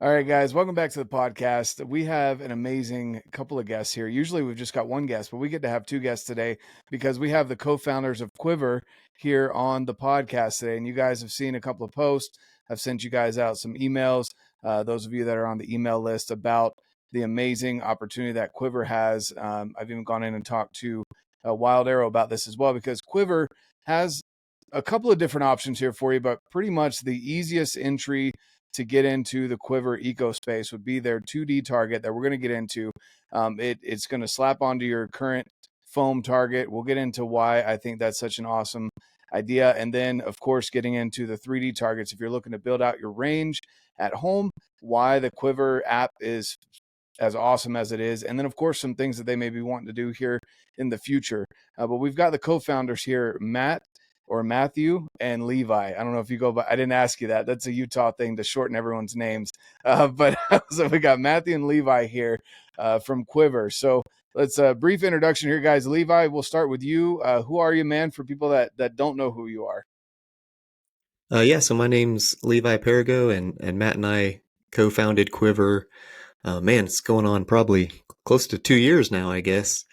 All right, guys, welcome back to the podcast. We have an amazing couple of guests here. Usually we've just got one guest, but we get to have two guests today because we have the co-founders of QuivAR here on the podcast today. And you guys have seen a couple of posts. I've sent you guys out some emails, those of you that are on the email list, about the amazing opportunity that QuivAR has. I've even gone in and talked to Wild Arrow about this as well, because QuivAR has a couple of different options here for you, but pretty much the easiest entry to get into the QuivAR eco space would be their 2D target that we're going to get into. It's going to slap onto your current foam target. We'll get into why I think that's such an awesome idea. And then, of course, getting into the 3D targets. If you're looking to build out your range at home, why the QuivAR app is as awesome as it is. And then, of course, some things that they may be wanting to do here in the future. But we've got the co-founders here, Matt or Matthew and Levi. I don't know if you go by, I didn't ask you that. That's a Utah thing to shorten everyone's names. But so we got Matthew and Levi here from QuivAR. So let's brief introduction here, guys. Levi, we'll start with you. Who are you, man, for people that don't know who you are? So my name's Levi Perigo, and Matt and I co-founded QuivAR. Man, it's going on probably close to 2 years now, I guess.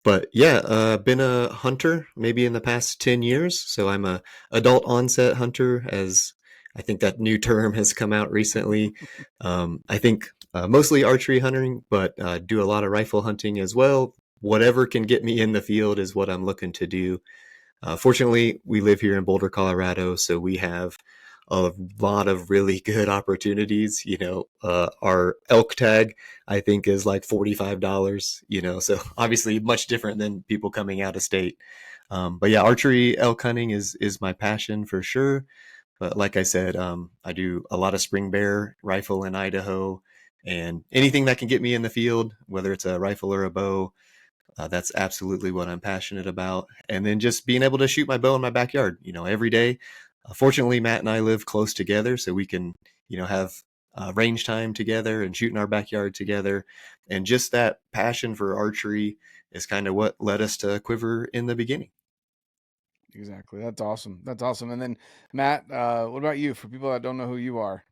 But yeah, been a hunter maybe in the past 10 years. So I'm a adult onset hunter, as I think that new term has come out recently. I think mostly archery hunting, but do a lot of rifle hunting as well. Whatever can get me in the field is what I'm looking to do. Fortunately, we live here in Boulder, Colorado, so we have a lot of really good opportunities. Our elk tag, I think, is like $45, so obviously much different than people coming out of state. But yeah, archery elk hunting is my passion for sure. But like I said, I do a lot of spring bear rifle in Idaho, and anything that can get me in the field, whether it's a rifle or a bow, that's absolutely what I'm passionate about. And then just being able to shoot my bow in my backyard, every day. Fortunately, Matt and I live close together, so we can, have range time together and shoot in our backyard together. And just that passion for archery is kind of what led us to QuivAR in the beginning. Exactly. That's awesome. That's awesome. And then Matt, what about you, for people that don't know who you are?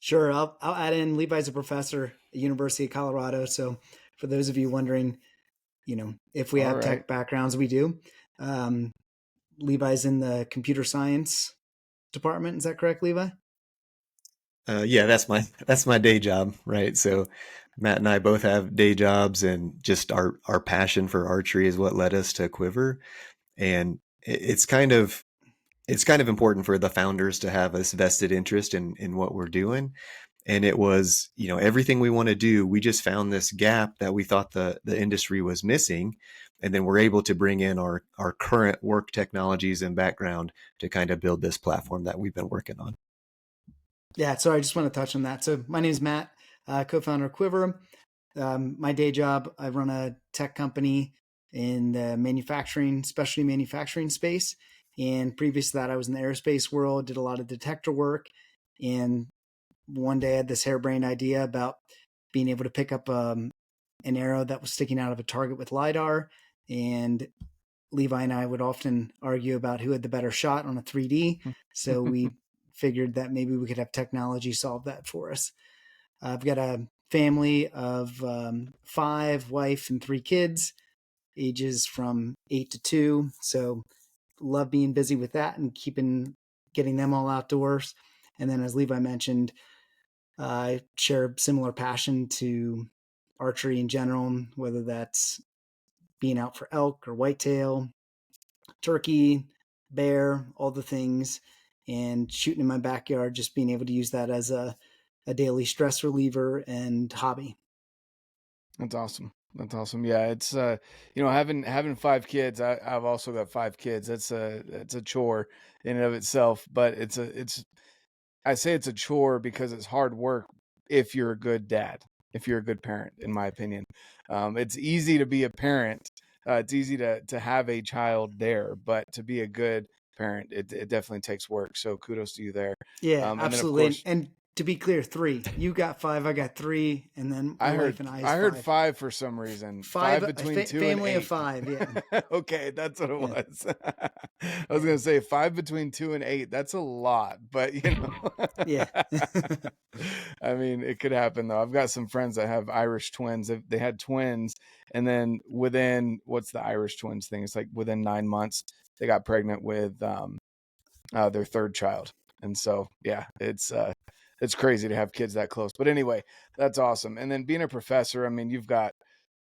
Sure. I'll add in Levi's a professor at University of Colorado. So for those of you wondering, if we have tech backgrounds, we do. Levi's in the computer science department. Is that correct, Levi? Yeah, that's my day job, right? So Matt and I both have day jobs, and just our passion for archery is what led us to QuivAR. And it's kind of important for the founders to have this vested interest in what we're doing. And it was, everything we want to do, we just found this gap that we thought the industry was missing. And then we're able to bring in our current work technologies and background to kind of build this platform that we've been working on. Yeah, so I just want to touch on that. So my name is Matt, co-founder of QuivAR. My day job, I run a tech company in the specialty manufacturing space. And previous to that, I was in the aerospace world, did a lot of detector work. And one day I had this harebrained idea about being able to pick up an arrow that was sticking out of a target with LiDAR. And Levi and I would often argue about who had the better shot on a 3D. So we figured that maybe we could have technology solve that for us. I've got a family of 5, wife and 3 kids, ages from 8 to 2. So love being busy with that and getting them all outdoors. And then, as Levi mentioned, I share a similar passion to archery in general, whether that's being out for elk or whitetail, turkey, bear, all the things, and shooting in my backyard, just being able to use that as a daily stress reliever and hobby. That's awesome. That's awesome. Yeah, it's having 5 kids. I've also got 5 kids. That's a chore in and of itself, but I say it's a chore because it's hard work if you're a good dad, if you're a good parent, in my opinion. It's easy to be a parent. It's easy to have a child there, but to be a good parent, it definitely takes work. So kudos to you there. Yeah, absolutely. And to be clear, 3. You got 5, I got 3, and then my wife and I. I heard 5 for some reason. 5 between 2 family and 8. of 5. Yeah. Okay, that's what it was. I was gonna say 5 between 2 and 8. That's a lot, but Yeah. I mean, it could happen though. I've got some friends that have Irish twins. They had twins, and then within, what's the Irish twins thing? It's like within 9 months they got pregnant with their third child. And so, yeah, it's crazy to have kids that close. But anyway, that's awesome. And then being a professor, I mean, you've got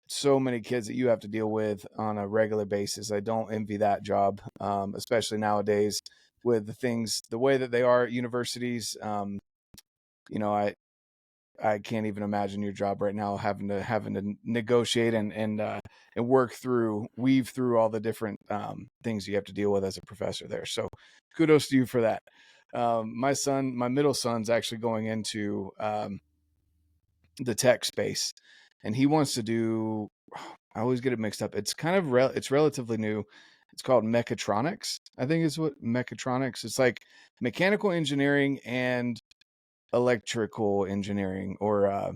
so many kids that you have to deal with on a regular basis. I don't envy that job, especially nowadays with the way that they are at universities. You know, I can't even imagine your job right now, having to negotiate and weave through all the different things you have to deal with as a professor there. So kudos to you for that. My middle son's actually going into the tech space, and he wants to do, I always get it mixed up. It's kind of it's relatively new. It's called mechatronics. I think is what mechatronics. It's like mechanical engineering and electrical engineering, or I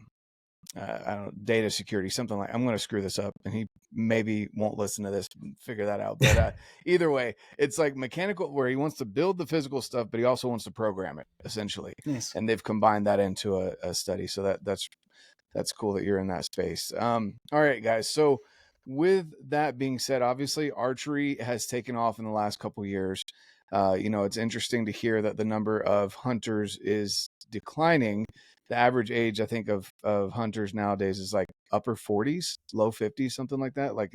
don't know, data security, something like. I'm going to screw this up, and he maybe won't listen to this. Figure that out. But either way, it's like mechanical, where he wants to build the physical stuff, but he also wants to program it essentially. Nice. And they've combined that into a study. So that's cool that you're in that space. All right, guys. So with that being said, obviously archery has taken off in the last couple of years. It's interesting to hear that the number of hunters is declining. The average age, I think, of hunters nowadays is like upper 40s, low 50s, something like that. Like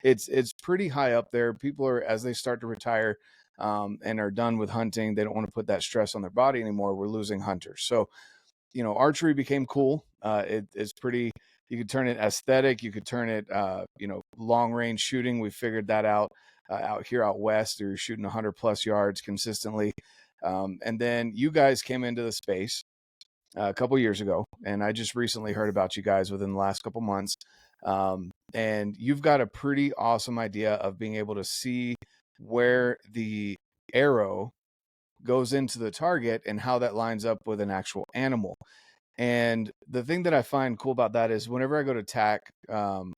it's pretty high up there. People are, as they start to retire and are done with hunting, they don't want to put that stress on their body anymore. We're losing hunters. So, archery became cool. It's pretty, you could turn it aesthetic. You could turn it, long range shooting. We figured that out here out west. You're shooting 100+ yards consistently. And then you guys came into the space a couple years ago, and I just recently heard about you guys within the last couple months. And you've got a pretty awesome idea of being able to see where the arrow goes into the target and how that lines up with an actual animal. And the thing that I find cool about that is whenever I go to TAC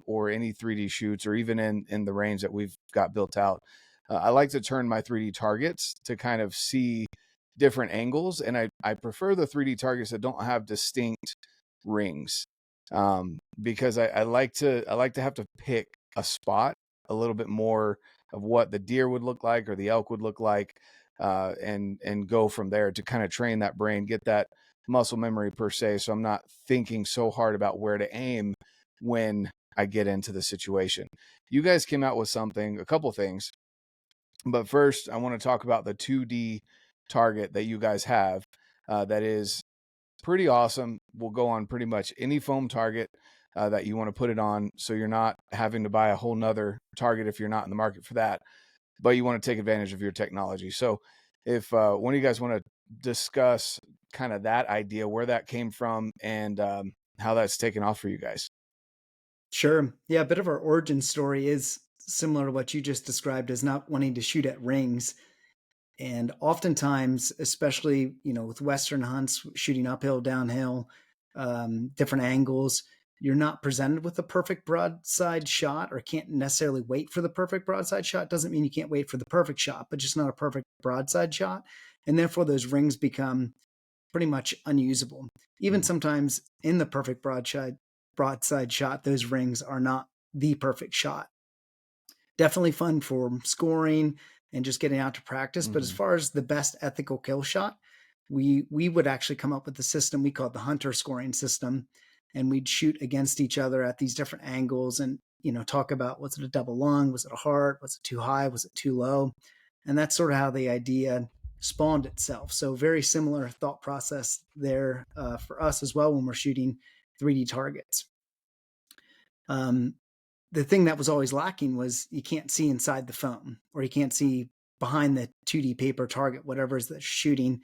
or any 3D shoots, or even in the range that we've got built out, I like to turn my 3D targets to kind of see different angles. And I prefer the 3D targets that don't have distinct rings, because I like to have to pick a spot a little bit more of what the deer would look like or the elk would look like, and go from there to kind of train that brain, get that muscle memory per se. So I'm not thinking so hard about where to aim when I get into the situation. You guys came out with a couple things, but first I want to talk about the 2D target that you guys have. That is pretty awesome. Will go on pretty much any foam target that you want to put it on. So you're not having to buy a whole nother target if you're not in the market for that, but you want to take advantage of your technology. So if one of you guys want to discuss kind of that idea, where that came from, and how that's taken off for you guys. Sure. Yeah, a bit of our origin story is similar to what you just described, as not wanting to shoot at rings. And oftentimes, especially, with Western hunts, shooting uphill, downhill, different angles, you're not presented with the perfect broadside shot, or can't necessarily wait for the perfect broadside shot. Doesn't mean you can't wait for the perfect shot, but just not a perfect broadside shot. And therefore those rings become pretty much unusable. Even sometimes in the perfect broadside shot, those rings are not the perfect shot. Definitely fun for scoring and just getting out to practice. But as far as the best ethical kill shot, we would actually come up with a system we called the hunter scoring system. And we'd shoot against each other at these different angles and, talk about, was it a double lung? Was it a heart? Was it too high? Was it too low? And that's sort of how the idea spawned itself. So very similar thought process there for us as well when we're shooting 3D targets. The thing that was always lacking was you can't see inside the foam, or you can't see behind the 2D paper target, whatever it is that's shooting.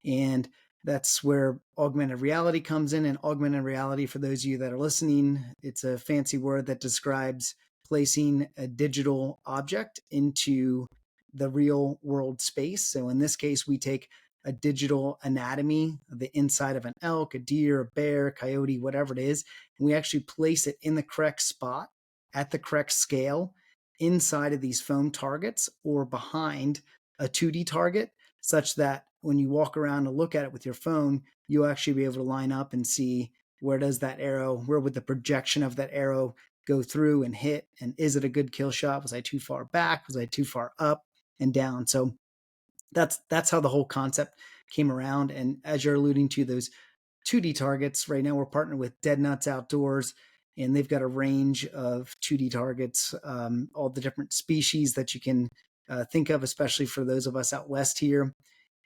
And that's where augmented reality comes in. And augmented reality, for those of you that are listening, it's a fancy word that describes placing a digital object into the real world space. So in this case, we take a digital anatomy of the inside of an elk, a deer, a bear, coyote, whatever it is, and we actually place it in the correct spot at the correct scale inside of these foam targets or behind a 2D target, such that when you walk around and look at it with your phone, you'll actually be able to line up and see where would the projection of that arrow go through and hit, and is it a good kill shot? Was I too far back? Was I too far up and down? So that's how the whole concept came around. And as you're alluding to, those 2D targets, right now we're partnered with Dead Nuts Outdoors, and they've got a range of 2D targets, all the different species that you can think of, especially for those of us out west here.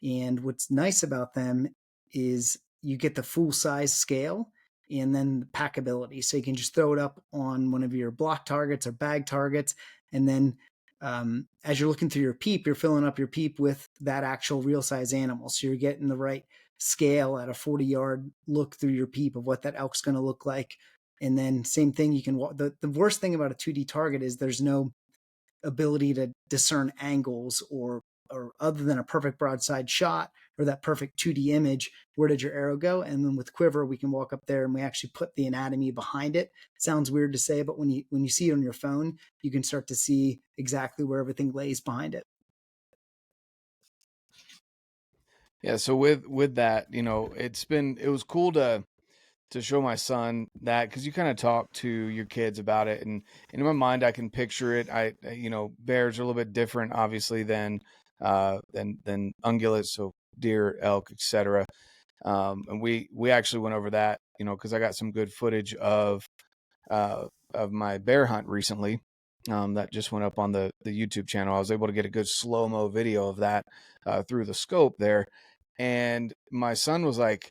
And what's nice about them is you get the full size scale and then the packability. So you can just throw it up on one of your block targets or bag targets. And then as you're looking through your peep, you're filling up your peep with that actual real size animal. So you're getting the right scale at a 40-yard look through your peep of what that elk's going to look like. And then same thing, you can the worst thing about a 2D target is there's no ability to discern angles or other than a perfect broadside shot or that perfect 2D image, where did your arrow go? And then with QuivAR, we can walk up there and we actually put the anatomy behind it. Sounds weird to say, but when you see it on your phone, you can start to see exactly where everything lays behind it. Yeah, so with that, it was cool to show my son that, because you kind of talk to your kids about it, and in my mind I can picture it. Bears are a little bit different, obviously, than ungulates, so deer, elk, etc. And we actually went over that, because I got some good footage of my bear hunt recently. That just went up on the YouTube channel. I was able to get a good slow-mo video of that through the scope there. And my son was like,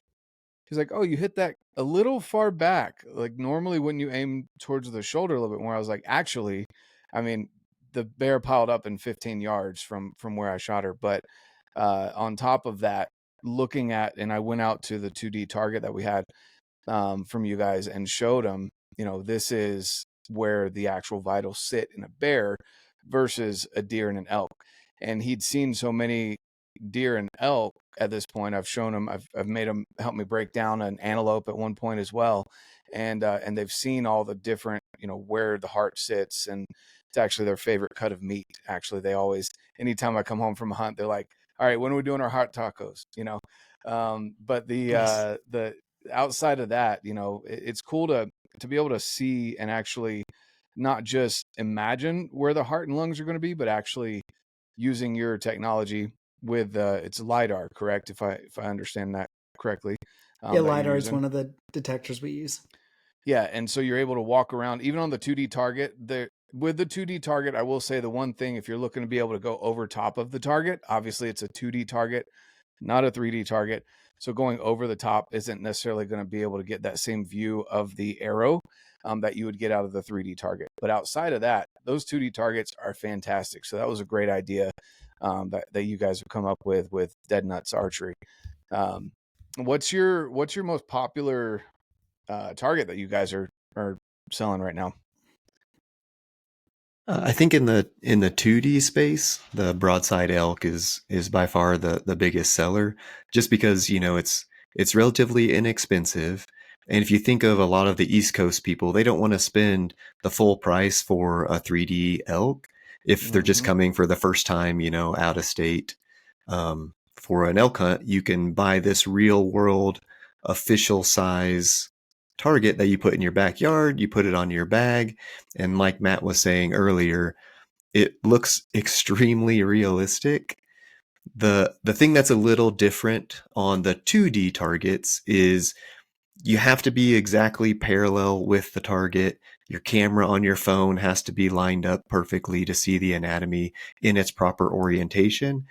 he's like, oh, you hit that a little far back. Like, normally when you aim towards the shoulder a little bit more. I was like, actually, I mean, the bear piled up in 15 yards from where I shot her. But on top of that, looking at, and I went out to the 2D target that we had from you guys and showed him, this is where the actual vitals sit in a bear versus a deer and an elk. And he'd seen so many deer and elk at this point. I've shown him, I've made him help me break down an antelope at one point as well. And they've seen all the different, where the heart sits, and it's actually their favorite cut of meat. Actually, they always, anytime I come home from a hunt, they're like, all right, when are we doing our heart tacos? But the outside of that, it's cool to be able to see and actually not just imagine where the heart and lungs are going to be, but actually using your technology with it's LiDAR, correct? If I understand that correctly. Yeah, LiDAR is one of the detectors we use. Yeah, and so you're able to walk around even on the 2D target. With the 2D target, I will say the one thing, if you're looking to be able to go over top of the target, obviously it's a 2D target, not a 3D target. So going over the top isn't necessarily going to be able to get that same view of the arrow that you would get out of the 3D target. But outside of that, those 2D targets are fantastic. So that was a great idea that you guys have come up with Dead Nuts Archery. What's your most popular target that you guys are selling right now? I think in the 2D space, the broadside elk is by far the biggest seller, just because it's relatively inexpensive. And if you think of a lot of the East Coast people, they don't want to spend the full price for a 3D elk if they're just coming for the first time, out of state. For an elk hunt, you can buy this real world official size target that you put in your backyard, you put it on your bag, and like Matt was saying earlier, it looks extremely realistic. The thing that's a little different on the 2D targets is you have to be exactly parallel with the target. Your camera on your phone has to be lined up perfectly to see the anatomy in its proper orientation.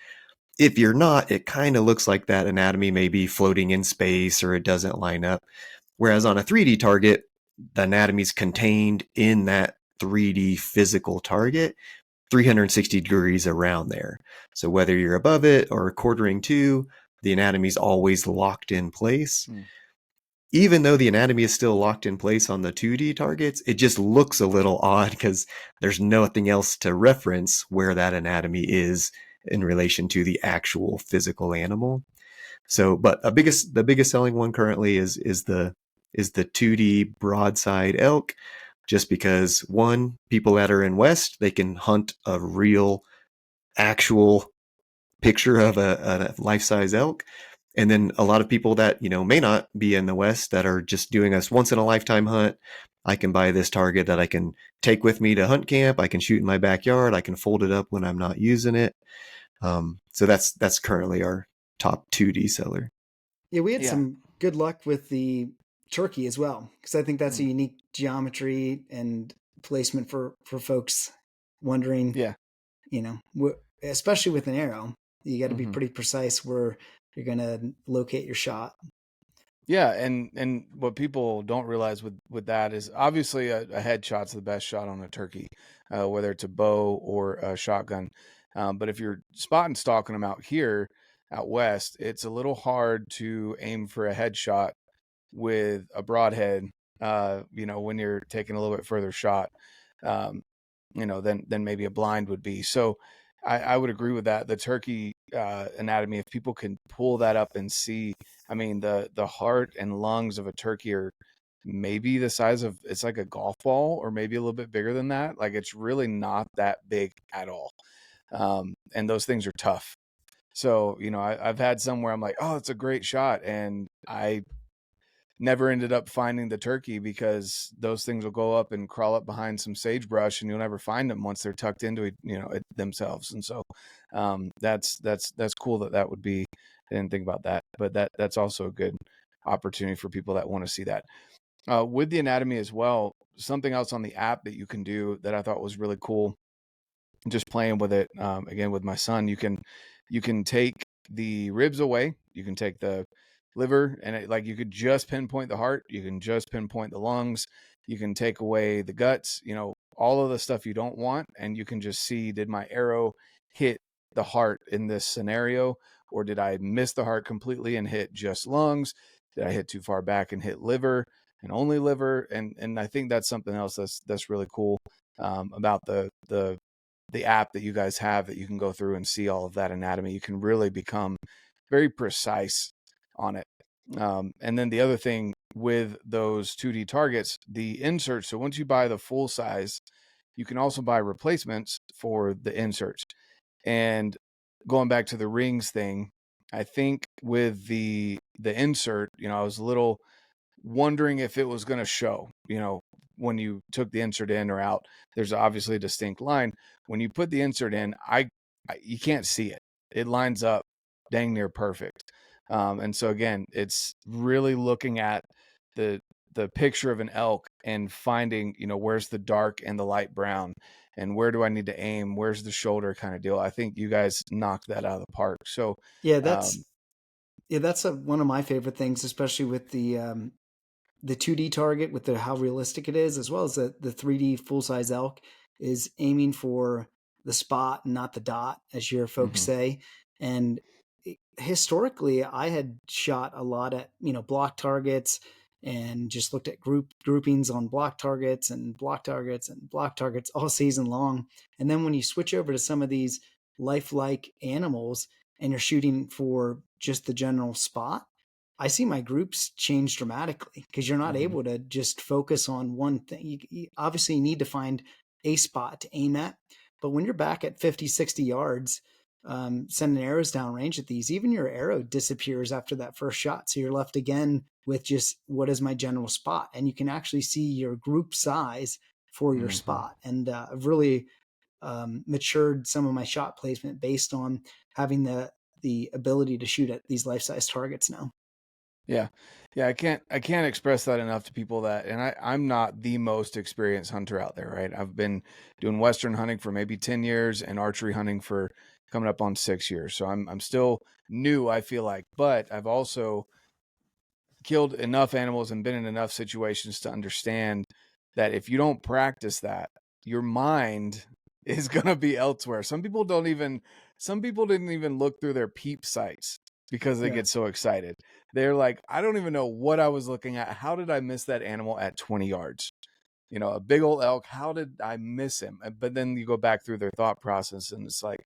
If you're not, it kind of looks like that anatomy may be floating in space or it doesn't line up. Whereas on a 3D target, the anatomy is contained in that 3D physical target, 360 degrees around there. So whether you're above it or quartering to, the anatomy is always locked in place. Even though the anatomy is still locked in place on the 2D targets, it just looks a little odd because there's nothing else to reference where that anatomy is in relation to the actual physical animal. So, but the biggest selling one currently is the 2D broadside elk, just because one, people that are in West, they can hunt a real actual picture of a life-size elk. And then a lot of people that, may not be in the West that are just doing a once in a lifetime hunt. I can buy this target that I can take with me to hunt camp. I can shoot in my backyard. I can fold it up when I'm not using it. So that's currently our top 2D seller. Yeah, we had Yeah. some good luck with the turkey as well, because I think that's a unique geometry and placement for folks wondering, Yeah. especially with an arrow, you got to be pretty precise where you're going to locate your shot. Yeah, and what people don't realize with that is obviously a headshot's the best shot on a turkey, whether it's a bow or a shotgun. But if you're spot and stalking them out here, out west, it's a little hard to aim for a headshot with a broadhead. When you're taking a little bit further shot, than maybe a blind would be. So I would agree with that. The turkey anatomy, if people can pull that up and see, I mean, the heart and lungs of a turkey are maybe the size of, it's like a golf ball or maybe a little bit bigger than that. Like it's really not that big at all. And those things are tough. So, I've had some where I'm like, oh, it's a great shot. And I never ended up finding the turkey because those things will go up and crawl up behind some sagebrush and you'll never find them once they're tucked into it, themselves. And so that's cool that would be. I didn't think about that, but that's also a good opportunity for people that want to see that. With the anatomy as well, something else on the app that you can do that I thought was really cool, just playing with it again with my son, you can take the ribs away, you can take the liver, and you could just pinpoint the heart, you can just pinpoint the lungs, you can take away the guts, all of the stuff you don't want, and you can just see, did my arrow hit the heart in this scenario, or did I miss the heart completely and hit just lungs? Did I hit too far back and hit liver and only liver? And I think that's something else that's really cool about the app that you guys have, that you can go through and see all of that anatomy. You can really become very precise on it. And then the other thing with those 2D targets, the inserts. So once you buy the full size, you can also buy replacements for the inserts. And going back to the rings thing, I think with the insert, I was a little wondering if it was going to show, when you took the insert in or out, there's obviously a distinct line. When you put the insert in, you can't see it. It lines up dang near perfect. And so again, it's really looking at the picture of an elk and finding, where's the dark and the light brown, and where do I need to aim? Where's the shoulder kind of deal? I think you guys knocked that out of the park. So yeah, that's one of my favorite things, especially with the 2D target, with how realistic it is, as well as the 3D full size elk, is aiming for the spot and not the dot, as your folks say. And historically, I had shot a lot at block targets and just looked at groupings on block targets and block targets and block targets all season long. And then when you switch over to some of these lifelike animals and you're shooting for just the general spot, I see my groups change dramatically, because you're not able to just focus on one thing. You obviously need to find a spot to aim at. But when you're back at 50, 60 yards, sending arrows downrange at these, even your arrow disappears after that first shot. So you're left again with just, what is my general spot? And you can actually see your group size for your spot. And I've really matured some of my shot placement based on having the ability to shoot at these life-size targets now. Yeah. I can't express that enough to people, that, and I'm not the most experienced hunter out there, right? I've been doing Western hunting for maybe 10 years and archery hunting for coming up on 6 years. So I'm still new, I feel like, but I've also killed enough animals and been in enough situations to understand that if you don't practice that, your mind is going to be elsewhere. Some people didn't even look through their peep sights because they get so excited. They're like, I don't even know what I was looking at. How did I miss that animal at 20 yards? A big old elk, how did I miss him? But then you go back through their thought process and it's like,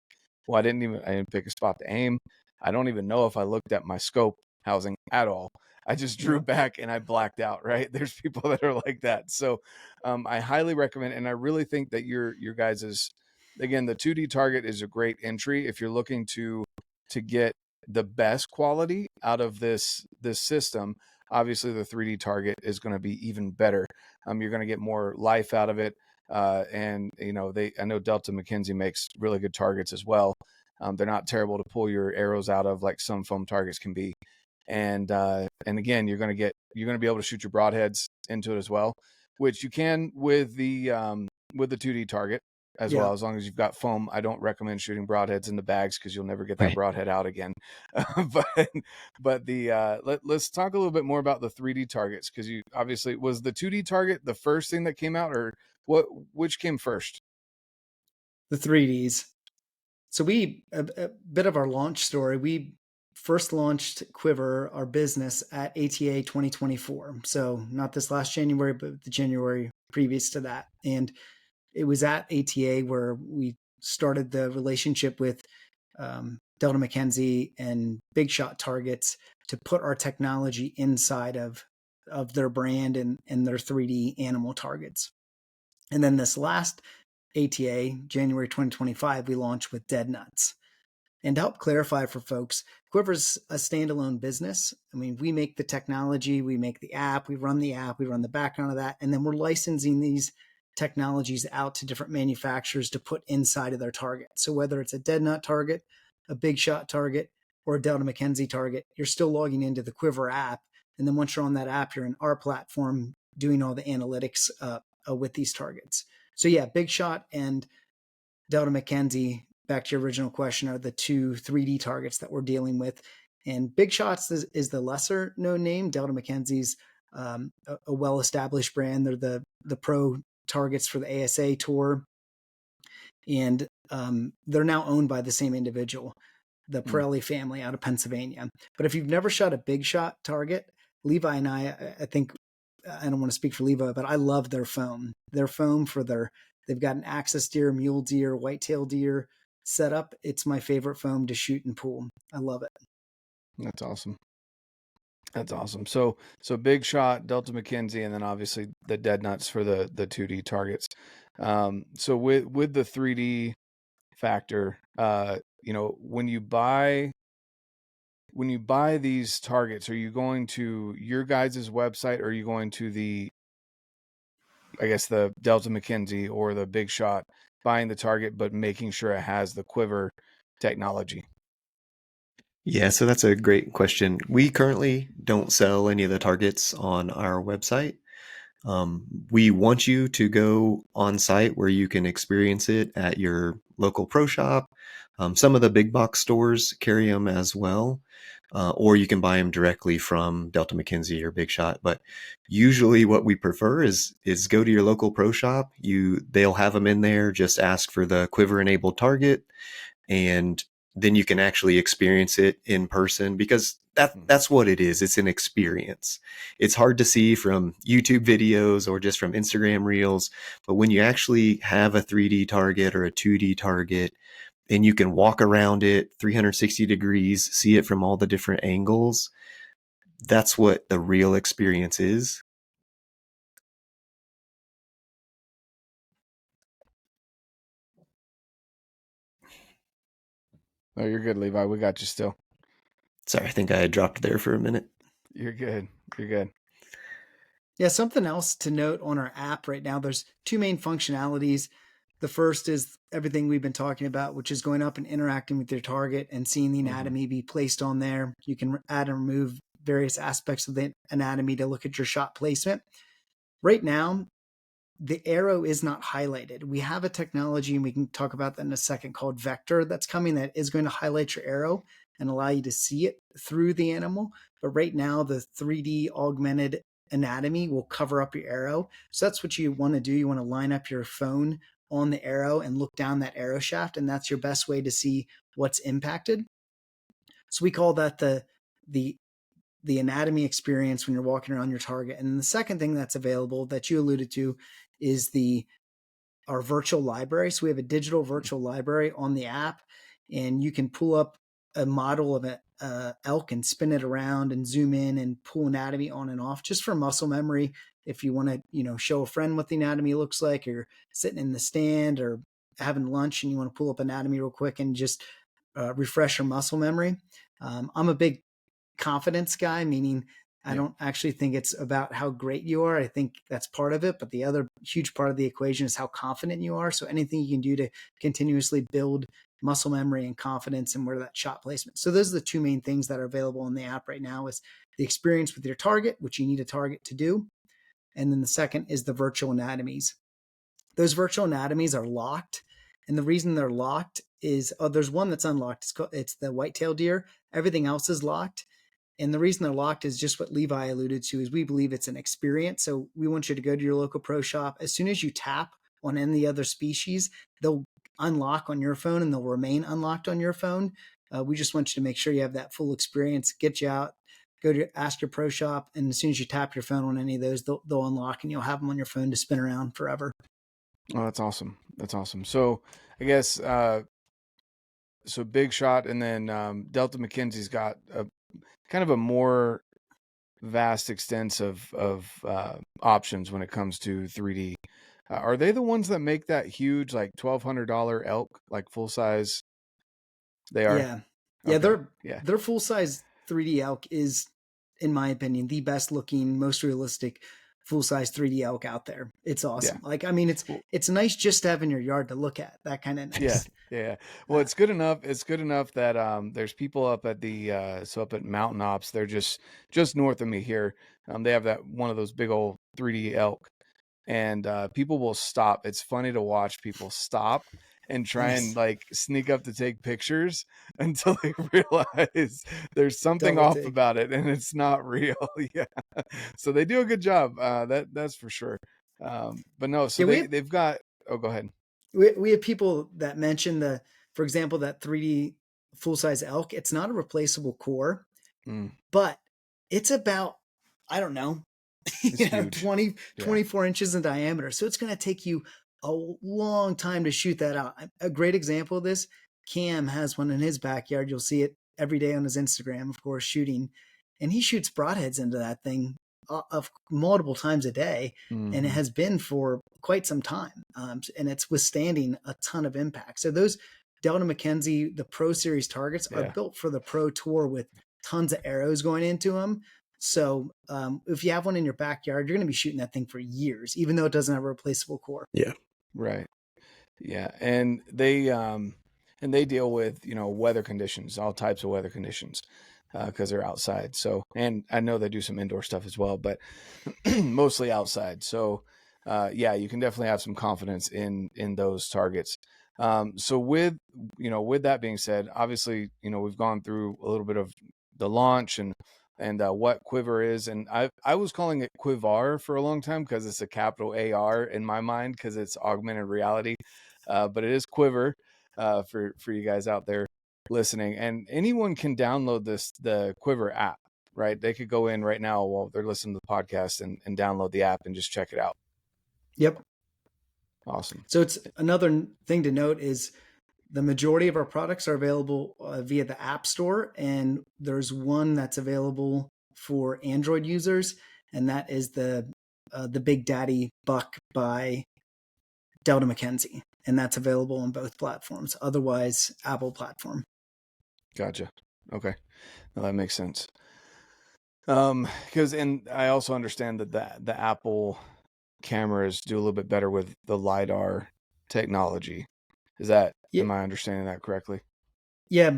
well, I didn't pick a spot to aim. I don't even know if I looked at my scope housing at all. I just drew back and I blacked out, right? There's people that are like that. So I highly recommend, and I really think that your guys' again, the 2D target is a great entry if you're looking to to get the best quality out of this system, obviously the 3D target is going to be even better. You're going to get more life out of it. And I know Delta McKenzie makes really good targets as well. They're not terrible to pull your arrows out of like some foam targets can be. And again, you're going to be able to shoot your broadheads into it as well, which you can with the 2D target as well, as long as you've got foam. I don't recommend shooting broadheads in the bags because you'll never get that broadhead out again. Let's talk a little bit more about the 3D targets, because you obviously, was the 2D target the first thing that came out, or which came first? The 3Ds. So a bit of our launch story, we first launched QuivAR, our business, at ATA 2024. So not this last January, but the January previous to that. And it was at ATA where we started the relationship with Delta McKenzie and Big Shot Targets to put our technology inside of their brand and their 3D animal targets. And then this last ATA, January 2025, we launched with Dead Nuts. And to help clarify for folks, QuivAR's a standalone business. I mean, we make the technology, we make the app, we run the background of that, and then we're licensing these technologies out to different manufacturers to put inside of their target. So whether it's a Dead Nut target, a Big Shot target, or a Delta McKenzie target, you're still logging into the QuivAR app. And then once you're on that app, you're in our platform doing all the analytics with these targets. So yeah, Big Shot and Delta McKenzie, back to your original question, are the two 3D targets that we're dealing with. And Big Shots is the lesser known name. Delta McKenzie's a well-established brand. They're the pro targets for the ASA tour. And they're now owned by the same individual, the Pirelli family out of Pennsylvania. But if you've never shot a Big Shot target, Levi and I think, I don't want to speak for Levi, but I love their foam. Their foam they've got an axis deer, mule deer, whitetail deer setup. It's my favorite foam to shoot and pull. I love it. That's awesome. That's awesome. So Big Shot, Delta McKenzie, and then obviously the Dead Nuts for the 2D targets. So with the 3D factor, when you buy these targets, are you going to your guys' website, or are you going to the Delta McKenzie or the Big Shot, buying the target but making sure it has the QuivAR technology? Yeah, so that's a great question. We currently don't sell any of the targets on our website. We want you to go on site where you can experience it at your local pro shop. Some of the big box stores carry them as well, or you can buy them directly from Delta McKenzie or Big Shot. But usually what we prefer is go to your local pro shop. They'll have them in there. Just ask for the QuivAR enabled target, and then you can actually experience it in person, because that's what it is. It's an experience. It's hard to see from YouTube videos or just from Instagram reels, but when you actually have a 3D target or a 2D target and you can walk around it 360 degrees, see it from all the different angles, that's what the real experience is. Oh, you're good, Levi. We got you still. Sorry, I think I had dropped there for a minute. You're good. You're good. Yeah, something else to note on our app right now, there's two main functionalities. The first is everything we've been talking about, which is going up and interacting with your target and seeing the anatomy be placed on there. You can add and remove various aspects of the anatomy to look at your shot placement. Right now, the arrow is not highlighted. We have a technology, and we can talk about that in a second, called Vector, that's coming, that is going to highlight your arrow and allow you to see it through the animal. But right now, the 3D augmented anatomy will cover up your arrow. So that's what you want to do. You want to line up your phone on the arrow and look down that arrow shaft, and that's your best way to see what's impacted. So we call that the anatomy experience when you're walking around your target. And then the second thing that's available that you alluded to is our virtual library. So we have a digital virtual library on the app, and you can pull up a model of an elk and spin it around and zoom in and pull anatomy on and off, just for muscle memory. If you want to, show a friend what the anatomy looks like, or you're sitting in the stand or having lunch and you want to pull up anatomy real quick and just refresh your muscle memory. I'm a big confidence guy, meaning I don't actually think it's about how great you are. I think that's part of it, but the other huge part of the equation is how confident you are. So anything you can do to continuously build muscle memory and confidence and where that shot placement. So those are the two main things that are available in the app right now: is the experience with your target, which you need a target to do. And then the second is the virtual anatomies. Those virtual anatomies are locked. And the reason they're locked is, there's one that's unlocked. It's the whitetail deer. Everything else is locked. And the reason they're locked is just what Levi alluded to, is we believe it's an experience. So we want you to go to your local pro shop. As soon as you tap on any other species, they'll unlock on your phone and they'll remain unlocked on your phone. We just want you to make sure you have that full experience, get you out, go to ask your pro shop. And as soon as you tap your phone on any of those, they'll unlock and you'll have them on your phone to spin around forever. Oh, that's awesome. That's awesome. So I guess, so Big Shot and then Delta McKenzie's got a kind of a more vast extent of options when it comes to 3D. Are they the ones that make that huge, like $1,200 elk, like full size? They are. Yeah. Yeah. Okay. Their full size 3D elk is, in my opinion, the best looking, most realistic full size 3D elk out there. It's awesome. Yeah. Like, I mean, it's nice just to have in your yard to look at. That kind of nice. Yeah. Well, it's good enough. It's good enough that there's people up at the up at Mountain Ops. They're just north of me here. They have that one of those big old 3D elk, and people will stop. It's funny to watch people stop and try and like sneak up to take pictures until they realize there's something off about it and it's not real. Yeah. So they do a good job. That's for sure. But no, so they've got, oh, go ahead. We have people that mention for example, that 3D full size elk. It's not a replaceable core, but it's about, I don't know, 24 inches in diameter. So it's going to take you a long time to shoot that out. A great example of this, Cam has one in his backyard. You'll see it every day on his Instagram, of course, shooting, and he shoots broadheads into that thing of multiple times a day. And it has been for quite some time. And it's withstanding a ton of impact. So those Delta McKenzie, the Pro Series targets are built for the Pro Tour with tons of arrows going into them. So if you have one in your backyard, you're going to be shooting that thing for years, even though it doesn't have a replaceable core. Yeah. Right. Yeah. And they deal with, weather conditions, all types of weather conditions, because they're outside. So, and I know they do some indoor stuff as well, but mostly outside. So, you can definitely have some confidence in those targets. So with that being said, obviously, we've gone through a little bit of the launch and what QuivAR is. And I was calling it QuivAR for a long time because it's a capital AR in my mind because it's augmented reality. But it is QuivAR for you guys out there listening. And anyone can download the QuivAR app, right? They could go in right now while they're listening to the podcast and download the app and just check it out. Yep. Awesome. So it's another thing to note is the majority of our products are available via the App Store, and there's one that's available for Android users, and that is the Big Daddy Buck by Delta McKenzie, and that's available on both platforms. Otherwise, Apple platform. Gotcha. Okay, well, that makes sense. Because I also understand that the Apple cameras do a little bit better with the LiDAR technology. Is that, am I understanding that correctly? Yeah.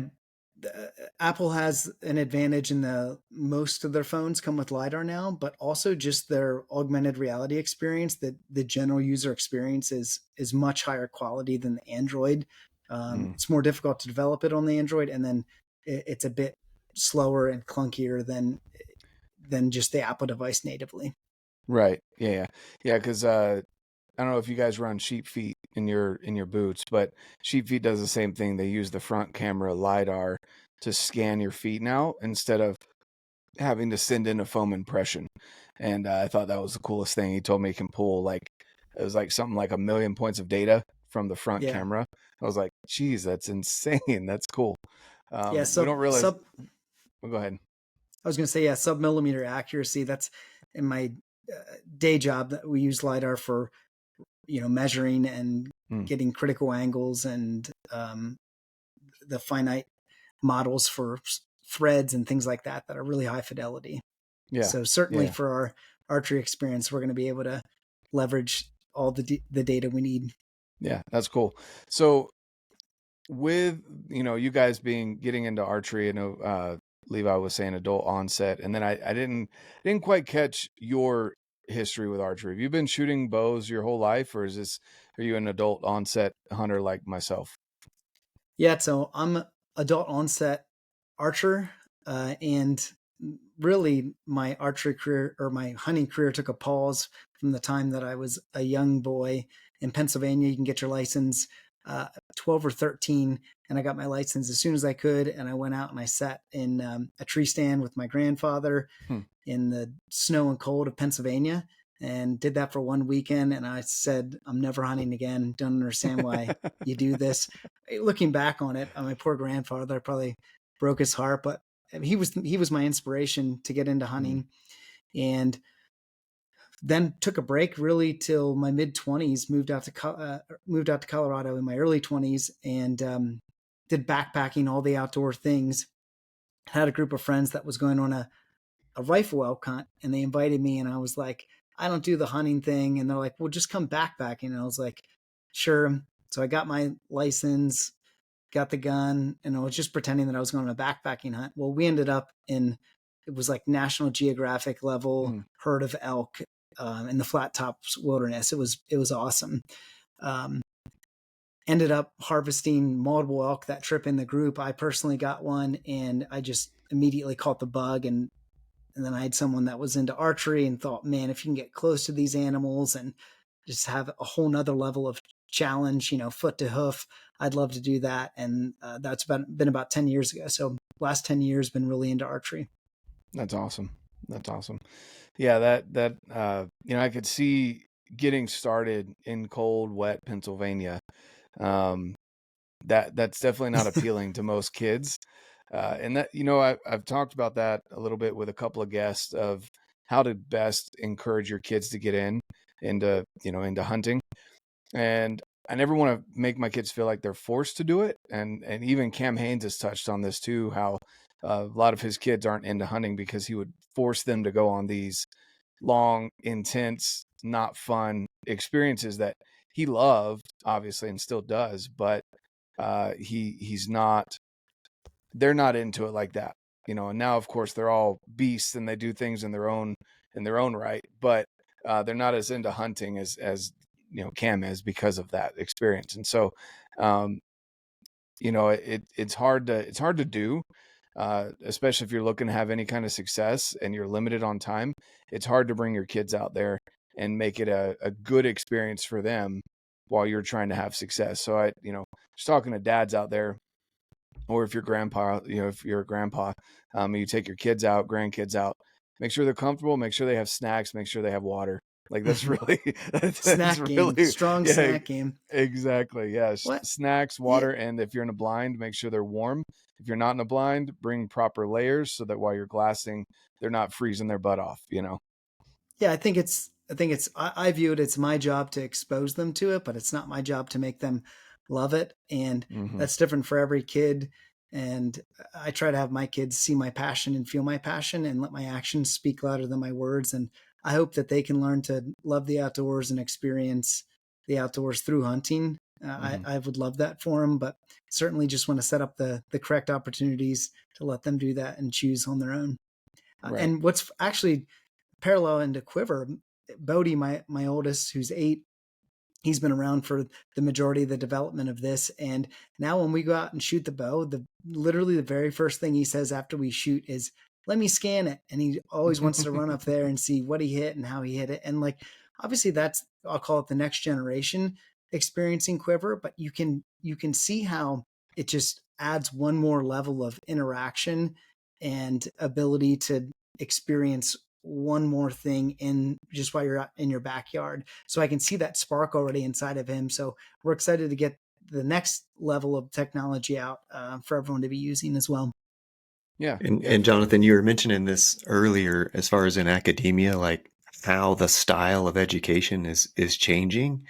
Apple has an advantage in most of their phones come with LiDAR now, but also just their augmented reality experience, that the general user experience is much higher quality than the Android. It's more difficult to develop it on the Android, and then it's a bit slower and clunkier than just the Apple device natively. Right. Yeah. Because I don't know if you guys run SheepFeet in your boots, but SheepFeet does the same thing. They use the front camera LiDAR to scan your feet now instead of having to send in a foam impression. And I thought that was the coolest thing. He told me he can pull it was like something like 1 million points of data from the front camera. I was like, geez, that's insane. That's cool. We don't realize. Well, go ahead. I was going to say, sub-millimeter accuracy. That's in my day job that we use LiDAR for, measuring and getting critical angles and the finite models for threads and things like that are really high fidelity. Yeah. So certainly Yeah. for our archery experience, we're going to be able to leverage all the data we need. Yeah, that's cool. So with, you guys getting into archery, Levi was saying adult onset, and then I didn't quite catch your history with archery. Have you been shooting bows your whole life, or are you an adult onset hunter like myself? Yeah, so I'm adult onset archer, and really my archery career or my hunting career took a pause from the time that I was a young boy. In Pennsylvania, you can get your license 12 or 13, and I got my license as soon as I could, and I went out and I sat in a tree stand with my grandfather in the snow and cold of Pennsylvania, and did that for one weekend. And I said, I'm never hunting again. Don't understand why you do this. Looking back on it, my poor grandfather probably broke his heart, but he was my inspiration to get into hunting. And then took a break really till my mid 20s, moved out to Colorado in my early 20s, and did backpacking, all the outdoor things. Had a group of friends that was going on a rifle elk hunt, and they invited me, and I was like, I don't do the hunting thing. And they're like, well, just come backpacking. And I was like, sure. So I got my license, got the gun, and I was just pretending that I was going on a backpacking hunt. Well, we ended up it was like National Geographic level herd of elk in the Flat Tops Wilderness. It was awesome. Ended up harvesting multiple elk that trip in the group. I personally got one, and I just immediately caught the bug. And then I had someone that was into archery and thought, man, if you can get close to these animals and just have a whole nother level of challenge, foot to hoof, I'd love to do that. And that's been about 10 years ago. So last 10 years been really into archery. That's awesome. Yeah, that I could see getting started in cold, wet Pennsylvania. That's definitely not appealing to most kids. And that, I've talked about that a little bit with a couple of guests of how to best encourage your kids to get into hunting. And I never want to make my kids feel like they're forced to do it. And even Cam Haynes has touched on this too, how a lot of his kids aren't into hunting because he would force them to go on these long, intense, not fun experiences that he loved, obviously, and still does, but they're not into it like that, and now of course they're all beasts and they do things in their own right, but they're not as into hunting as Cam is because of that experience. And so it's hard to do, especially if you're looking to have any kind of success and you're limited on time. It's hard to bring your kids out there and make it a good experience for them while you're trying to have success. So just talking to dads out there, or if you're if you're a grandpa, you take your kids out, grandkids out, make sure they're comfortable, make sure they have snacks, make sure they have water. Like that's really snack game, strong snack game. Exactly. Yeah. Snacks, water. Yeah. And if you're in a blind, make sure they're warm. If you're not in a blind, bring proper layers so that while you're glassing, they're not freezing their butt off, Yeah. I view it's my job to expose them to it, but it's not my job to make them love it. And that's different for every kid. And I try to have my kids see my passion and feel my passion and let my actions speak louder than my words. And I hope that they can learn to love the outdoors and experience the outdoors through hunting. I would love that for them, but certainly just want to set up the correct opportunities to let them do that and choose on their own. Right. And what's actually parallel into QuivAR, Bodie, my oldest, who's 8, he's been around for the majority of the development of this. And now when we go out and shoot the bow, literally the very first thing he says after we shoot is, let me scan it. And he always wants to run up there and see what he hit and how he hit it. And obviously I'll call it the next generation experiencing QuivAR, but you can see how it just adds one more level of interaction and ability to experience one more thing in just while you're out in your backyard. So I can see that spark already inside of him. So we're excited to get the next level of technology out for everyone to be using as well. Yeah. And Jonathan, you were mentioning this earlier as far as in academia, like how the style of education is changing.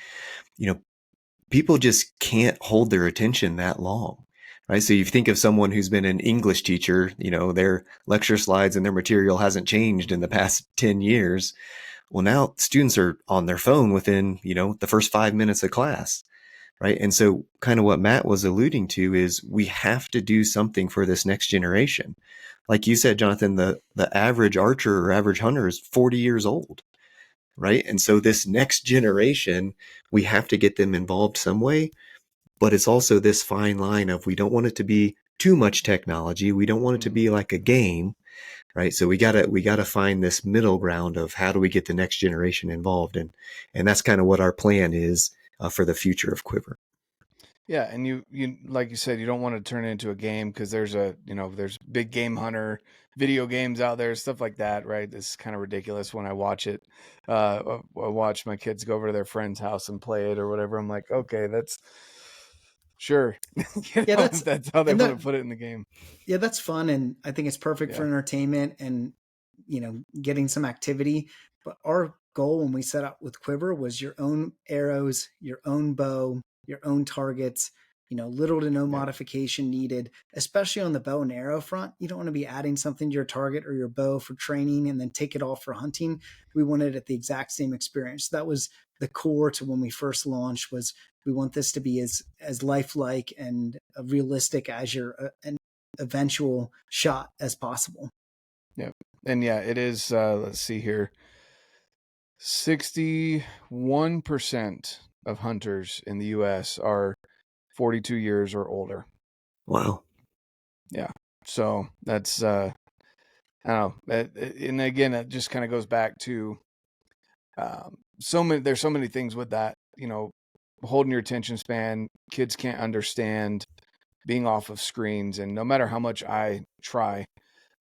People just can't hold their attention that long, right? So you think of someone who's been an English teacher, their lecture slides and their material hasn't changed in the past 10 years. Well, now students are on their phone within, the first 5 minutes of class, right? And so kind of what Matt was alluding to is we have to do something for this next generation. Like you said, Jonathan, the average archer or average hunter is 40 years old, right? And so this next generation, we have to get them involved some way, but it's also this fine line of we don't want it to be too much technology. We don't want it to be like a game, right? So we gotta find this middle ground of how do we get the next generation involved, and that's kind of what our plan is for the future of QuivAR. Yeah, and you like you said, you don't want to turn it into a game because there's there's big game hunter video games out there, stuff like that, right? It's kind of ridiculous when I watch it. I watch my kids go over to their friend's house and play it or whatever. I'm like, okay, that's sure. Yeah, that's how they want to put it in the game. Yeah, that's fun, and I think it's perfect for entertainment and getting some activity. But our goal when we set out with QuivAR was your own arrows, your own bow, your own targets, little to no modification needed, especially on the bow and arrow front. You don't want to be adding something to your target or your bow for training and then take it off for hunting. We wanted it the exact same experience. That was the core to when we first launched, was we want this to be as lifelike and realistic as your an eventual shot as possible. Yeah. And yeah, it is, let's see here, 61% of hunters in the U.S. are 42 years or older. Wow. Yeah. So that's, I don't know. And again, it just kind of goes back to there's so many things with that, holding your attention span. Kids can't understand being off of screens. And no matter how much I try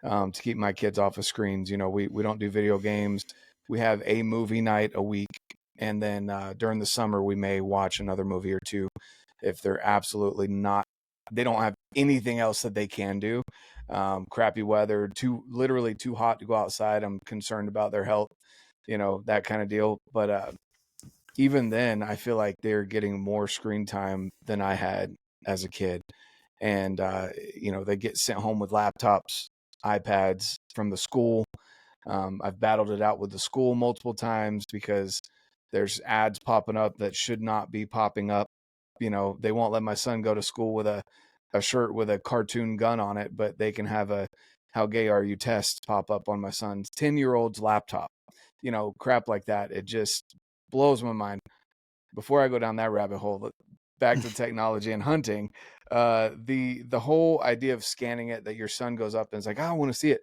to keep my kids off of screens, we don't do video games. We have a movie night a week. And then during the summer, we may watch another movie or two if they're absolutely not, they don't have anything else that they can do. Crappy weather, literally too hot to go outside. I'm concerned about their health, that kind of deal. But even then, I feel like they're getting more screen time than I had as a kid. And, they get sent home with laptops, iPads from the school. I've battled it out with the school multiple times because there's ads popping up that should not be popping up. They won't let my son go to school with a shirt with a cartoon gun on it, but they can have a "How gay are you?" test pop up on my son's 10-year-old's laptop. Crap like that. It just blows my mind. Before I go down that rabbit hole, back to technology and hunting, the whole idea of scanning it, that your son goes up and is like, "Oh, I want to see it."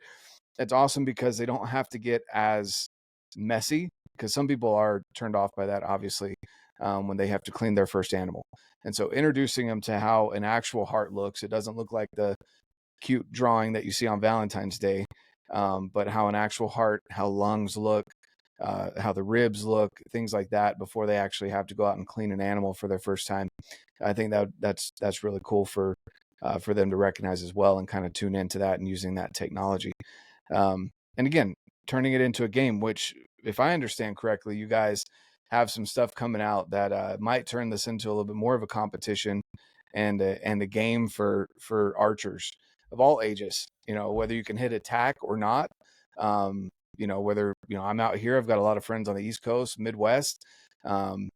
It's awesome because they don't have to get as messy, because some people are turned off by that, obviously, when they have to clean their first animal. And so introducing them to how an actual heart looks, it doesn't look like the cute drawing that you see on Valentine's Day, but how an actual heart, how lungs look, how the ribs look, things like that, before they actually have to go out and clean an animal for their first time. I think that's really cool for them to recognize as well, and kind of tune into that and using that technology. And again, turning it into a game, which, if I understand correctly, you guys have some stuff coming out that might turn this into a little bit more of a competition and a game for archers of all ages, whether you can hit attack or not. Whether, I'm out here, I've got a lot of friends on the East Coast, Midwest, and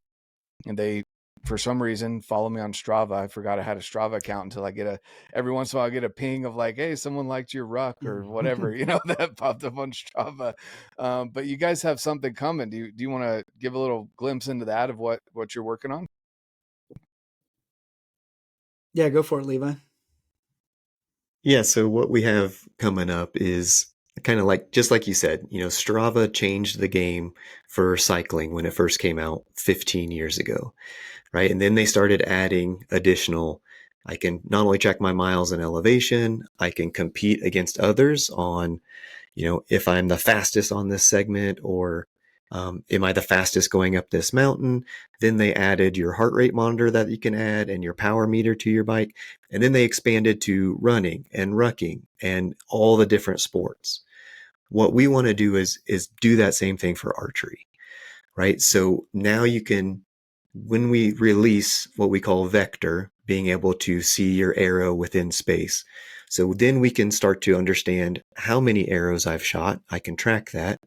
they, for some reason, follow me on Strava. I forgot I had a Strava account until every once in a while I get a ping of like, "Hey, someone liked your ruck," or whatever, that popped up on Strava. But you guys have something coming. Do you want to give a little glimpse into that, of what you're working on? Yeah, go for it, Levi. Yeah, so what we have coming up is kind of like, just like you said, Strava changed the game for cycling when it first came out 15 years ago, right? And then they started adding additional, I can not only check my miles and elevation, I can compete against others on, if I'm the fastest on this segment, or am I the fastest going up this mountain? Then they added your heart rate monitor that you can add, and your power meter to your bike. And then they expanded to running and rucking and all the different sports. What we want to do is do that same thing for archery, right? So now you can, when we release what we call Vector, being able to see your arrow within space. So then we can start to understand how many arrows I've shot. I can track that,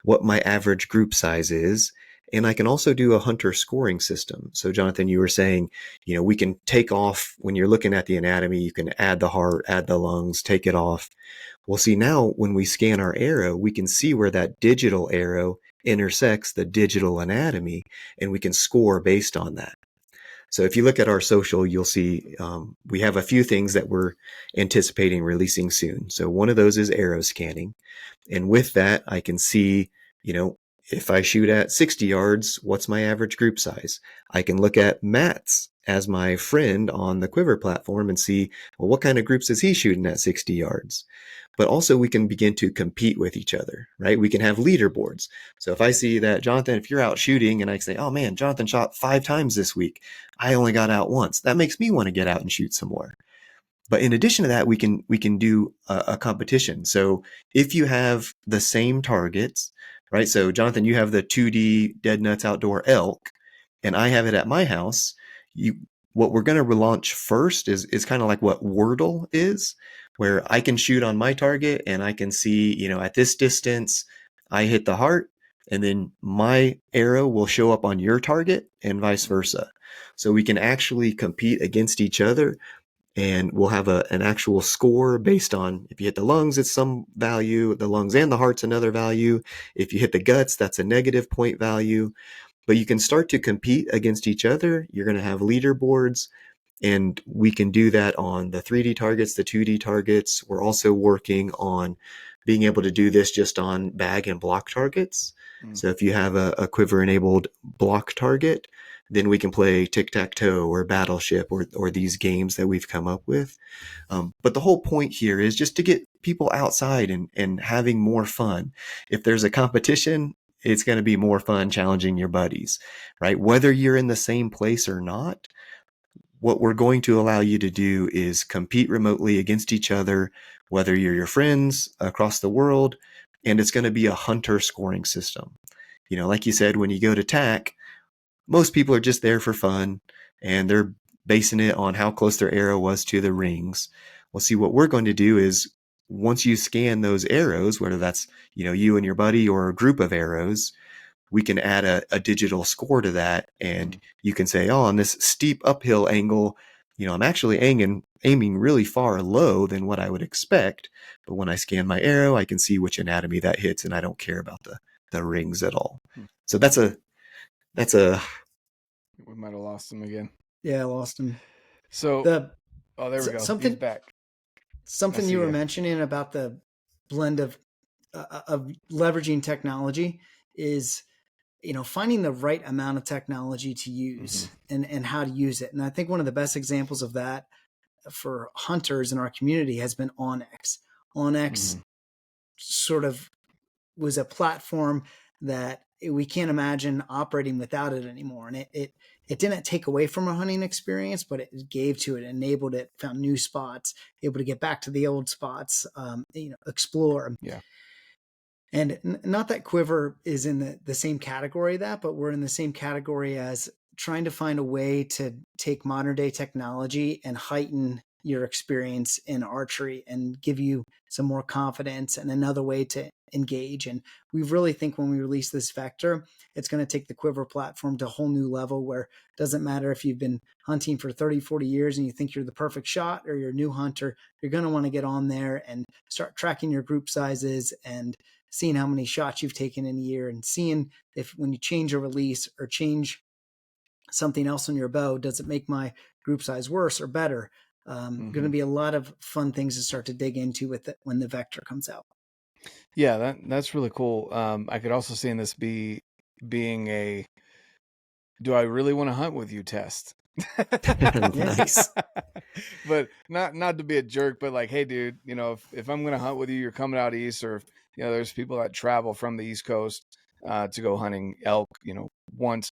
what my average group size is, and I can also do a hunter scoring system. So Jonathan, you were saying, we can take off when you're looking at the anatomy, you can add the heart, add the lungs, take it off. Well, see, now when we scan our arrow, we can see where that digital arrow intersects the digital anatomy, and we can score based on that. So if you look at our social, you'll see we have a few things that we're anticipating releasing soon. So one of those is arrow scanning. And with that, I can see, if I shoot at 60 yards, what's my average group size? I can look at Matt's as my friend on the QuivAR platform and see, well, what kind of groups is he shooting at 60 yards? But also we can begin to compete with each other, right? We can have leaderboards. So if I see that, Jonathan, if you're out shooting and I say, oh man, Jonathan shot 5 times this week, I only got out once. That makes me want to get out and shoot some more. But in addition to that, we can do a competition. So if you have the same targets, right? So Jonathan, you have the 2D Dead Nuts Outdoor elk, and I have it at my house. What we're going to relaunch first is kind of like what Wordle is, where I can shoot on my target and I can see, at this distance, I hit the heart, and then my arrow will show up on your target and vice versa. So we can actually compete against each other, and we'll have an actual score based on if you hit the lungs, it's some value, the lungs and the heart's another value. If you hit the guts, that's a negative point value. But you can start to compete against each other. You're going to have leaderboards, and we can do that on the 3D targets, the 2D targets. We're also working on being able to do this just on bag and block targets. So if you have a QuivAR enabled block target, then we can play tic-tac-toe or battleship or these games that we've come up with. But the whole point here is just to get people outside and having more fun. If there's a competition, it's going to be more fun challenging your buddies, right? Whether you're in the same place or not, what we're going to allow you to do is compete remotely against each other, whether you're your friends across the world, and it's going to be a hunter scoring system. Like you said, when you go to TAC, most people are just there for fun, and they're basing it on how close their arrow was to the rings. Well, see, what we're going to do is once you scan those arrows, whether that's, you and your buddy or a group of arrows, we can add a digital score to that. And you can say, oh, on this steep uphill angle, I'm actually aiming really far low than what I would expect. But when I scan my arrow, I can see which anatomy that hits, and I don't care about the rings at all. So that's a we might have lost him again. Yeah, I lost him. So there we go. Something He's back. Something you were mentioning about the blend of leveraging technology is, finding the right amount of technology to use and how to use it. And I think one of the best examples of that for hunters in our community has been Onyx. Onyx sort of was a platform that we can't imagine operating without it anymore. And it didn't take away from our hunting experience, but it gave to it, enabled it, found new spots, able to get back to the old spots, explore. Yeah. And not that QuivAR is in the same category of that, but we're in the same category as trying to find a way to take modern day technology and heighten your experience in archery and give you some more confidence and another way to engage. And we really think when we release this vector, it's going to take the QuivAR platform to a whole new level where it doesn't matter if you've been hunting for 30, 40 years and you think you're the perfect shot, or you're a new hunter, you're going to want to get on there and start tracking your group sizes and seeing how many shots you've taken in a year, and seeing if when you change a release or change something else on your bow, does it make my group size worse or better? Going to be a lot of fun things to start to dig into with it when the vector comes out. Yeah, that's really cool. I could also see in this being a, do I really want to hunt with you test? Nice. But not to be a jerk, but like, hey dude, if I'm going to hunt with you, you're coming out east, or if, there's people that travel from the East Coast to go hunting elk, once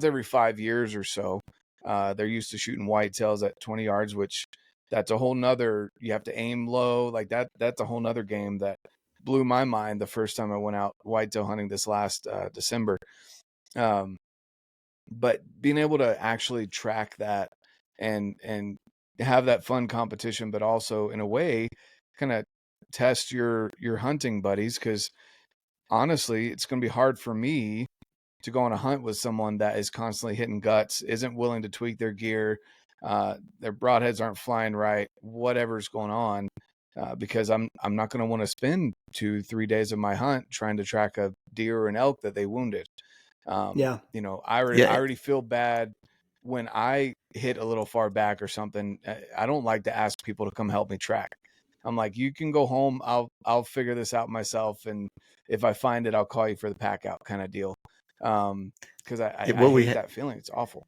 every 5 years or so. They're used to shooting whitetails at 20 yards, which that's a whole nother, you have to aim low like that. That's a whole nother game that blew my mind the first time I went out whitetail hunting this last December. But being able to actually track that and have that fun competition, but also in a way kind of test your hunting buddies, because honestly, it's going to be hard for me to go on a hunt with someone that is constantly hitting guts, isn't willing to tweak their gear, their broadheads aren't flying right, whatever's going on, because I'm not going to want to spend 2-3 days of my hunt trying to track a deer or an elk that they wounded. Yeah. You know, I Yeah. already feel bad when I hit a little far back or something. I don't like to ask people to come help me track. I'm like, you can go home. I'll figure this out myself, and if I find it, I'll call you for the pack out kind of deal. Because I hate that feeling. It's awful.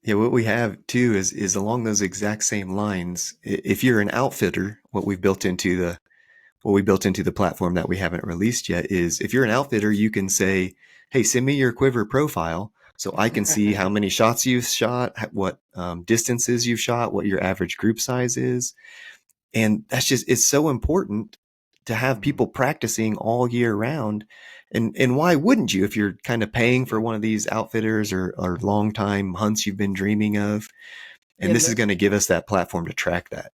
Yeah, what we have too is along those exact same lines. If you're an outfitter, what we built into the platform that we haven't released yet is, if you're an outfitter, you can say, "Hey, send me your QuivAR profile so I can see how many shots you've shot, what distances you've shot, what your average group size is." And it's so important to have people practicing all year round. And why wouldn't you, if you're kind of paying for one of these outfitters or long time hunts you've been dreaming of? And this is going to give us that platform to track that.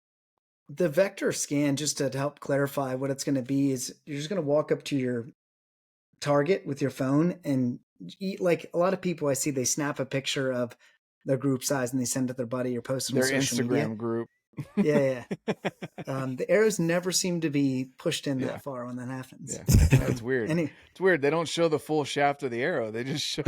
The vector scan, just to help clarify what it's going to be, is you're just going to walk up to your target with your phone and like a lot of people I see, they snap a picture of their group size and they send it to their buddy or post it on Their social Instagram media. group. Yeah. The arrows never seem to be pushed in that far when that happens. Yeah, that's weird. It's weird. They don't show the full shaft of the arrow. They just show.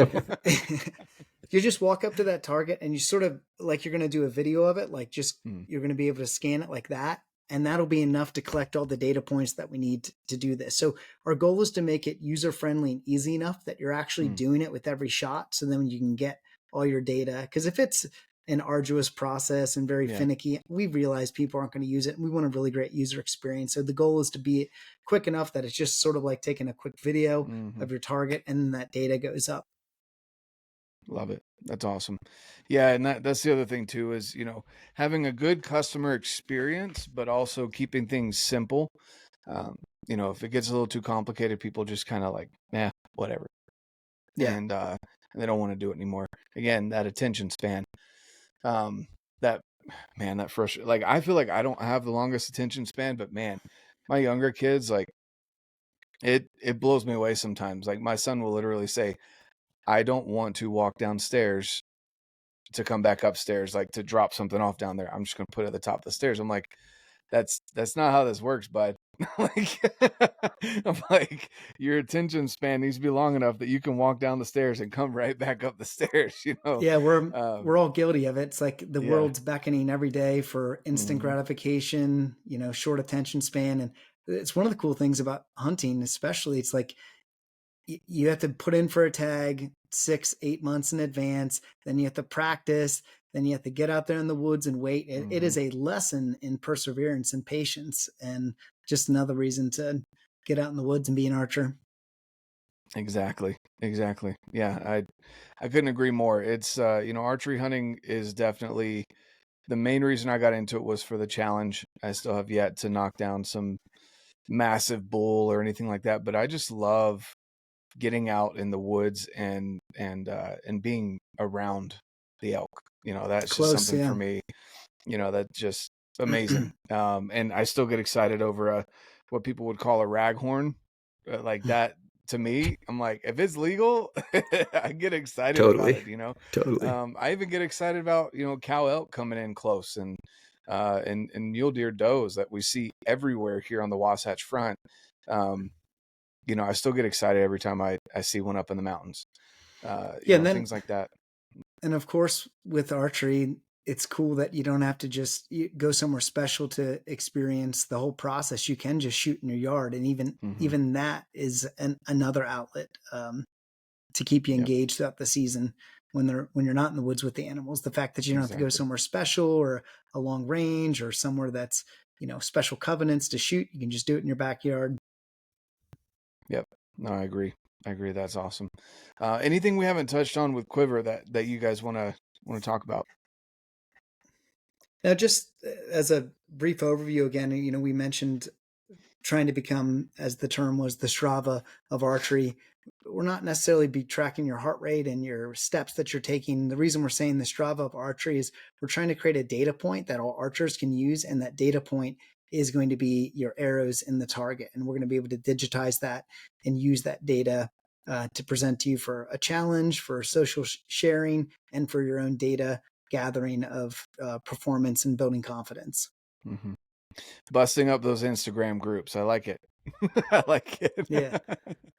You just walk up to that target and you sort of like you're going to do a video of it, like just you're going to be able to scan it like that. And that'll be enough to collect all the data points that we need to do this. So our goal is to make it user-friendly and easy enough that you're actually doing it with every shot. So then you can get all your data. Because if it's an arduous process and very finicky, we realize people aren't going to use it. And we want a really great user experience. So the goal is to be quick enough that it's just sort of like taking a quick video of your target and then that data goes up. Love it. That's awesome. Yeah, and that's the other thing too, is, you know, having a good customer experience, but also keeping things simple. You know, if it gets a little too complicated, people just kind of like, whatever. Yeah. And they don't want to do it anymore. Again, that attention span. That frustrates. Like, I feel like I don't have the longest attention span, but man, my younger kids, like, it blows me away sometimes. Like, my son will literally say, I don't want to walk downstairs to come back upstairs, like to drop something off down there. I'm just going to put it at the top of the stairs. I'm like, that's not how this works, bud. Like, I'm like, your attention span needs to be long enough that you can walk down the stairs and come right back up the stairs, you know? Yeah, we're all guilty of it. It's like the world's beckoning every day for instant gratification, you know, short attention span. And it's one of the cool things about hunting, especially. It's like you have to put in for a tag 6-8 months in advance. Then you have to practice. Then you have to get out there in the woods and wait. It is a lesson in perseverance and patience, and just another reason to get out in the woods and be an archer. Exactly. Yeah, I couldn't agree more. It's you know, archery hunting is definitely the main reason I got into it was for the challenge. I still have yet to knock down some massive bull or anything like that, but I just love getting out in the woods and being around the elk. You know, that's just something for me. You know, that's just amazing. And I still get excited over what people would call a raghorn, like that. To me, I'm like, if it's legal, I get excited about it. You know, I even get excited about, you know, cow elk coming in close and mule deer does that we see everywhere here on the Wasatch Front. You know, I still get excited every time I see one up in the mountains. You know, things like that. And of course, with archery, it's cool that you don't have to just go somewhere special to experience the whole process. You can just shoot in your yard, and even that is another outlet to keep you engaged throughout the season when you're not in the woods with the animals. The fact that you don't have to go somewhere special or a long range or somewhere that's, you know, special covenants to shoot, you can just do it in your backyard. Yep. No, I agree. That's awesome. Anything we haven't touched on with QuivAR that you guys want to talk about? Now, just as a brief overview again, you know, we mentioned trying to become, as the term was, the Strava of archery. we're not necessarily be tracking your heart rate and your steps that you're taking. The reason we're saying the Strava of archery is we're trying to create a data point that all archers can use, and that data point is going to be your arrows in the target. And we're going to be able to digitize that and use that data to present to you for a challenge, for social sharing, and for your own data gathering of performance and building confidence. Mm-hmm. Busting up those Instagram groups. I like it. I like it. Yeah.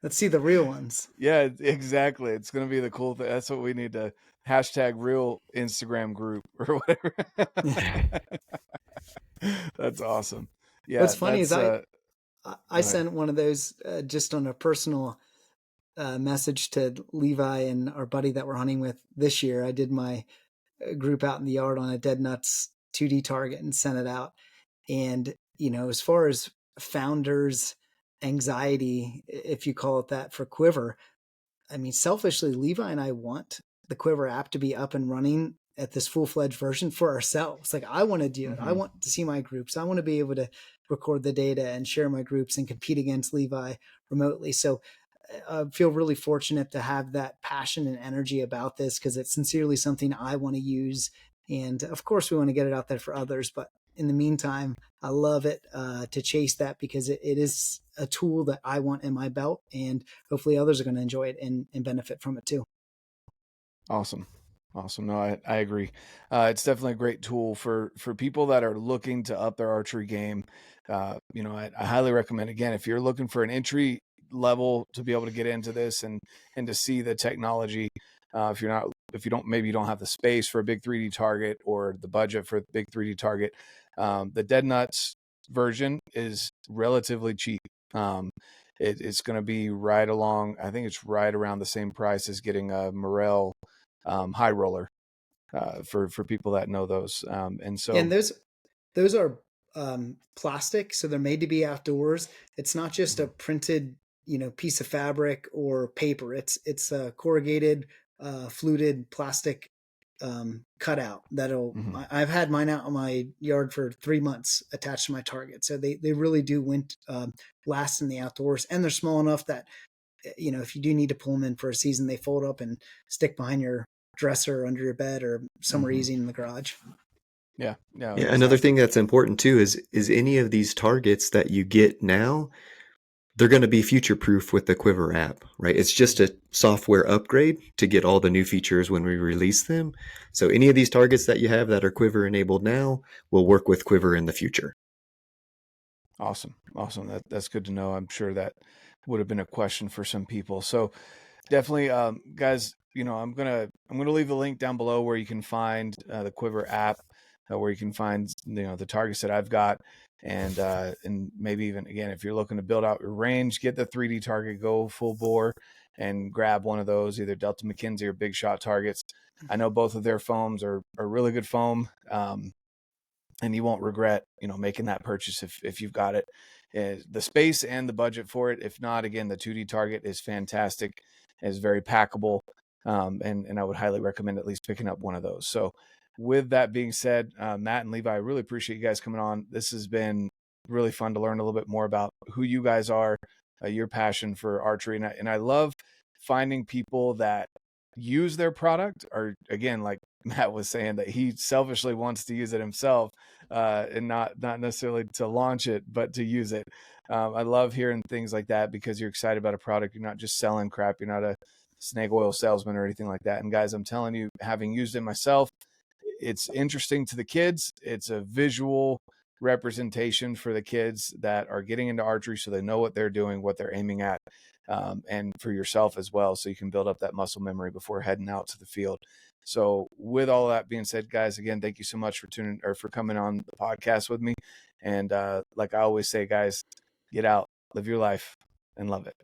Let's see the real ones. Yeah, exactly. It's going to be the cool thing. That's what we need to hashtag real Instagram group or whatever. That's awesome. Yeah. What's funny is I right. sent one of those just on a personal message to Levi and our buddy that we're hunting with this year. I did my group out in the yard on a dead nuts 2D target and sent it out. And, you know, as far as founders' anxiety, if you call it that, for QuivAR, I mean, selfishly, Levi and I want the QuivAR app to be up and running at this full-fledged version for ourselves. Like, I want to do it. I want to see my groups. I want to be able to record the data and share my groups and compete against Levi remotely. So I feel really fortunate to have that passion and energy about this, because it's sincerely something I want to use. And of course, we want to get it out there for others. But in the meantime, I love it to chase that, because it is a tool that I want in my belt, and hopefully others are going to enjoy it and benefit from it too. Awesome. No, I agree. It's definitely a great tool for people that are looking to up their archery game. You know, I highly recommend, again, if you're looking for an entry level to be able to get into this and to see the technology. If you don't have the space for a big 3D target or the budget for a big 3D target, the Dead Nuts version is relatively cheap. It's going to be right along. I think it's right around the same price as getting a Morel high roller for people that know those. And so, and those are plastic, so they're made to be outdoors. It's not just a printed, you know, piece of fabric or paper. It's a corrugated, fluted plastic cutout that'll. I've had mine out in my yard for 3 months attached to my target, so they really do last in the outdoors, and they're small enough that, you know, if you do need to pull them in for a season, they fold up and stick behind your dresser, under your bed, or somewhere easy in the garage. Yeah. Exactly. Another thing that's important too is any of these targets that you get now, they're going to be future proof with the QuivAR app, right? It's just a software upgrade to get all the new features when we release them. So any of these targets that you have that are QuivAR enabled now will work with QuivAR in the future. Awesome. That's good to know. I'm sure that would have been a question for some people. So definitely, guys, you know, I'm gonna leave the link down below where you can find the QuivAR app, where you can find, you know, the targets that I've got, and maybe even, again, if you're looking to build out your range, get the 3D target, go full bore, and grab one of those, either Delta McKenzie or Big Shot targets. I know both of their foams are really good foam, and you won't regret, you know, making that purchase if you've got it, the space and the budget for it. If not, again, the 2D target is fantastic. It's very packable, and I would highly recommend at least picking up one of those. So with that being said, Matt and Levi, I really appreciate you guys coming on. This has been really fun to learn a little bit more about who you guys are, your passion for archery. And I love finding people that use their product, or, again, like Matt was saying, that he selfishly wants to use it himself, and not necessarily to launch it, but to use it. I love hearing things like that, because you're excited about a product. You're not just selling crap. You're not a snake oil salesman or anything like that. And guys, I'm telling you, having used it myself, it's interesting to the kids. It's a visual representation for the kids that are getting into archery, so they know what they're doing, what they're aiming at, and for yourself as well, so you can build up that muscle memory before heading out to the field. So with all that being said, guys, again, thank you so much for coming on the podcast with me. And like I always say, guys, get out, live your life, and love it.